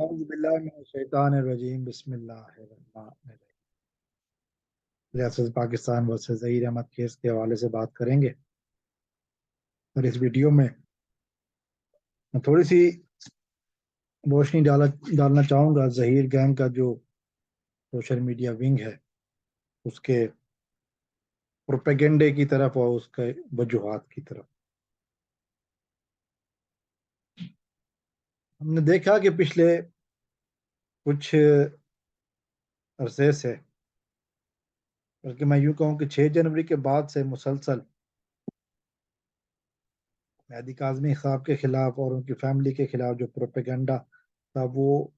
अऊज़ु बिल्लाहि मिनश्शैतानिर्रजीम बिस्मिल्लाहिर्रहमानिर्रहीम। रियासत पाकिस्तान वर्सेस ज़हीर अहमद केस के हवाले से बात करेंगे। और इस वीडियो में मैं थोड़ी सी रोशनी डालना चाहूँगा ज़हीर गैंग का जो सोशल मीडिया विंग है उसके प्रोपेगेंडे की तरफ और उसके वजूहात की तरफ। हमने देखा कि पिछले कुछ अरसे से, बल्कि मैं यूँ कहूँ कि 6 जनवरी के बाद से मुसलसल मेहदी काज़मी साहब के खिलाफ और उनकी फैमिली के खिलाफ जो प्रोपेगेंडा था वो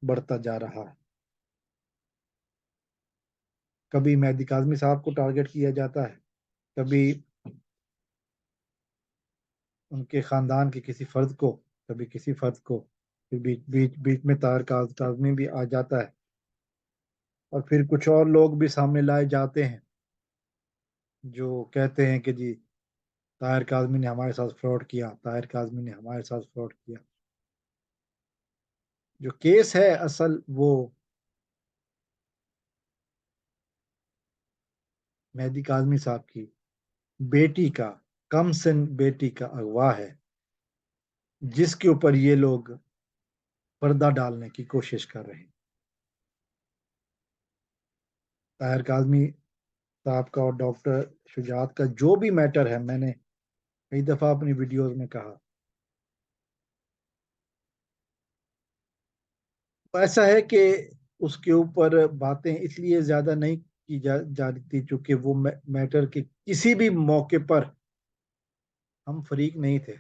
बढ़ता जा रहा है। कभी मेहदी काज़मी साहब को टारगेट किया जाता है, कभी उनके खानदान के किसी फर्द को, कभी किसी फर्द को, फिर बीच बीच बीच में ताहिर काज़मी भी आ जाता है और फिर कुछ और लोग भी सामने लाए जाते हैं जो कहते हैं कि जी ताहिर काज़मी ने हमारे साथ फ्रॉड किया, ताहिर काज़मी ने हमारे साथ फ्रॉड किया। जो केस है असल वो मेहदी काज़मी साहब की बेटी का, कम सिन बेटी का अगवा है, जिसके ऊपर ये लोग पर्दा डालने की कोशिश कर रहे हैं। ताहिर काज़मी साहब का और डॉक्टर शुजात का जो भी मैटर है, मैंने कई दफ़ा अपनी वीडियोस में कहा, ऐसा है कि उसके ऊपर बातें इसलिए ज़्यादा नहीं की जा रही थी चूँकि वो मैटर के किसी भी मौके पर हम फरीक नहीं थे।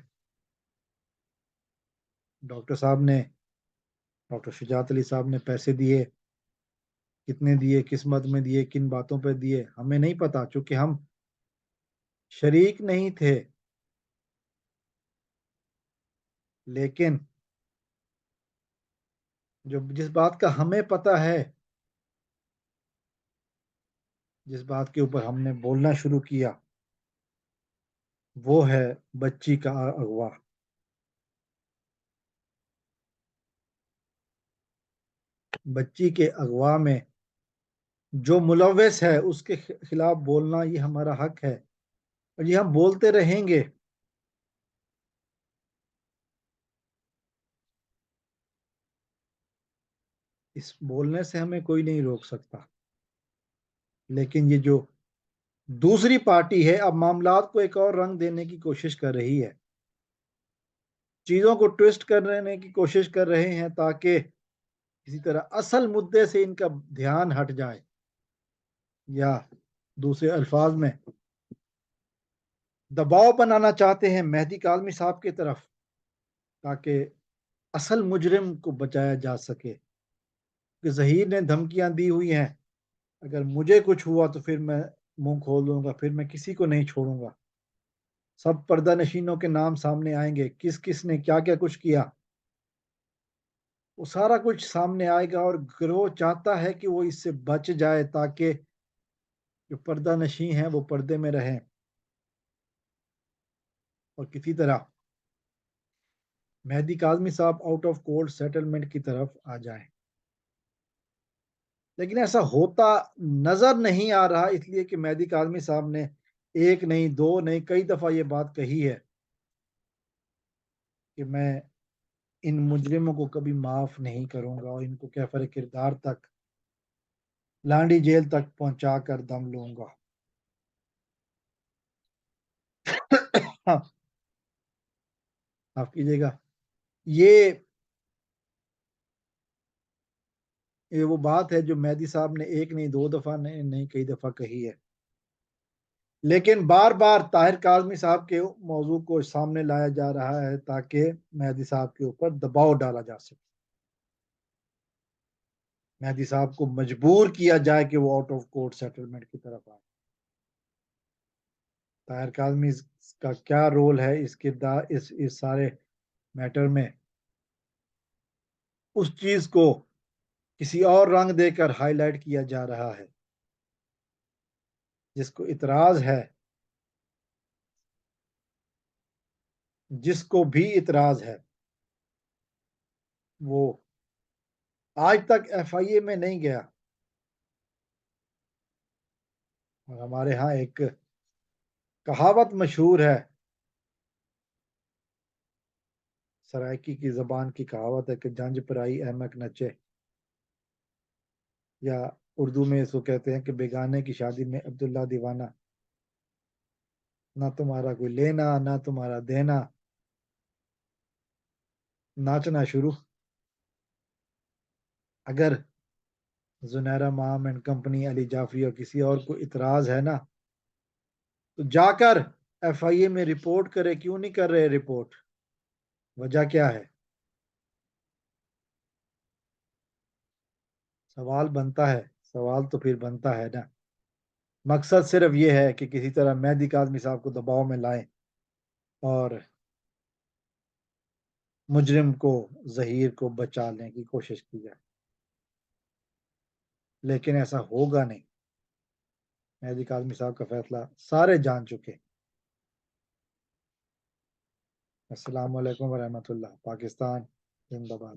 डॉक्टर साहब ने, डॉक्टर शुजात अली साहब ने पैसे दिए, कितने दिए, किस मद में दिए, किन बातों पे दिए, हमें नहीं पता चूँकि हम शरीक नहीं थे। लेकिन जो जिस बात का हमें पता है, जिस बात के ऊपर हमने बोलना शुरू किया, वो है बच्ची का अगवा। बच्ची के अगवा में जो मुलव्वस है उसके खिलाफ बोलना ये हमारा हक है और ये हम बोलते रहेंगे। इस बोलने से हमें कोई नहीं रोक सकता। लेकिन ये जो दूसरी पार्टी है अब मामलात को एक और रंग देने की कोशिश कर रही है, चीजों को ट्विस्ट करने की कोशिश कर रहे हैं ताकि किसी तरह असल मुद्दे से इनका ध्यान हट जाए, या दूसरे अल्फाज में दबाव बनाना चाहते हैं मेहदी काज़मी साहब की तरफ ताकि असल मुजरिम को बचाया जा सके। कि ज़हीर ने धमकियां दी हुई हैं, अगर मुझे कुछ हुआ तो फिर मैं मुंह खोल दूंगा, फिर मैं किसी को नहीं छोड़ूंगा, सब पर्दा नशीनों के नाम सामने आएंगे, किस किस ने क्या क्या कुछ किया, वो सारा कुछ सामने आएगा। और गिरोह चाहता है कि वो इससे बच जाए ताकि जो पर्दा नशी हैं वो पर्दे में रहें और किसी तरह मेहदी काज़मी साहब आउट ऑफ कोर्ट सेटलमेंट की तरफ आ जाएं। लेकिन ऐसा होता नजर नहीं आ रहा, इसलिए कि मेहदी काज़मी साहब ने एक नहीं, दो नहीं, कई दफा ये बात कही है कि मैं इन मुजरिमों को कभी माफ नहीं करूंगा और इनको कैफर किरदार तक, लांडी जेल तक पहुंचा कर दम लूंगा। हाँ, माफ कीजिएगा। ये ये वो बात है जो मेहदी साहब ने एक नहीं, दो दफा नहीं, कई दफा कही है। लेकिन बार बार ताहिर काज़मी साहब के मौजू को सामने लाया जा रहा है ताकि मेहदी साहब के ऊपर दबाव डाला जा सके, मेहदी साहब को मजबूर किया जाए कि वो आउट ऑफ कोर्ट सेटलमेंट की तरफ आए। ताहिर काज़मी का क्या रोल है इस किरदार, इस सारे मैटर में, उस चीज को किसी और रंग देकर हाईलाइट किया जा रहा है। जिसको इतराज है, जिसको भी इतराज है, वो آج تک FIA میں نہیں گیا. اور ہمارے ہاں ایک کہاوت مشہور ہے، سرائکی کی زبان کی کہاوت ہے کہ جنج پر آئی احمق نچے، یا اردو میں اس کو کہتے ہیں کہ بیگانے کی شادی میں عبداللہ دیوانہ. نہ تمہارا کوئی لینا نہ تمہارا دینا، ناچنا شروع. اگر زنیرہ مام اینڈ کمپنی، علی جعفری اور کسی اور کو اعتراض ہے نا، تو جا کر FIA میں رپورٹ کرے. کیوں نہیں کر رہے رپورٹ؟ وجہ کیا ہے؟ سوال بنتا ہے، سوال تو پھر بنتا ہے نا. مقصد صرف یہ ہے کہ کسی طرح مہدی کاظمی صاحب کو دباؤ میں لائیں اور مجرم کو، ظہیر کو بچا لیں کی کوشش کی جائے، لیکن ایسا ہوگا نہیں. مہدی کاظمی صاحب کا فیصلہ سارے جان چکے. السلام علیکم ورحمۃ اللہ. پاکستان زندہ باد.